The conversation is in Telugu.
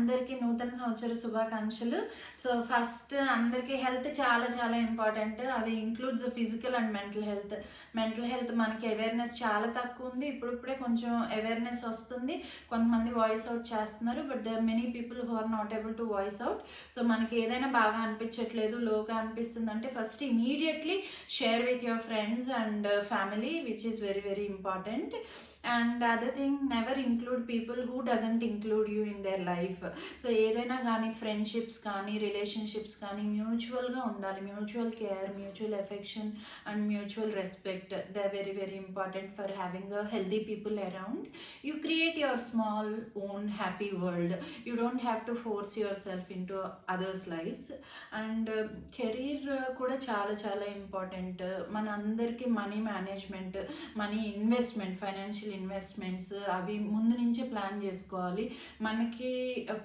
అందరికీ నూతన సంవత్సర శుభాకాంక్షలు. సో ఫస్ట్ అందరికీ హెల్త్ చాలా చాలా ఇంపార్టెంట్. అది includes physical and mental health. Mental health మనకి అవేర్నెస్ చాలా తక్కువ ఉంది. ఇప్పుడిప్పుడే కొంచెం అవేర్నెస్ వస్తుంది. కొంతమంది వాయిస్ అవుట్ చేస్తున్నారు, but there many people who are not able to voice out. So మనకి ఏదైనా బాగా అనిపించట్లేదు, లోగా అనిపిస్తుంది అంటే first immediately share with your friends and family, which is very very important. And other thing, never include people who doesn't include you in their life. So ఏదైనా కానీ ఫ్రెండ్షిప్స్ కానీ రిలేషన్షిప్స్ కానీ మ్యూచువల్గా ఉండాలి. Mutual care, mutual affection and mutual respect, they are very very important for having a healthy people around. You create your small own happy world. You don't have to force yourself into others lives. And career కూడా చాలా చాలా ఇంపార్టెంట్. మన అందరికీ money management, money investment, financial investments అవి ముందు నుంచే ప్లాన్ చేసుకోవాలి. మనకి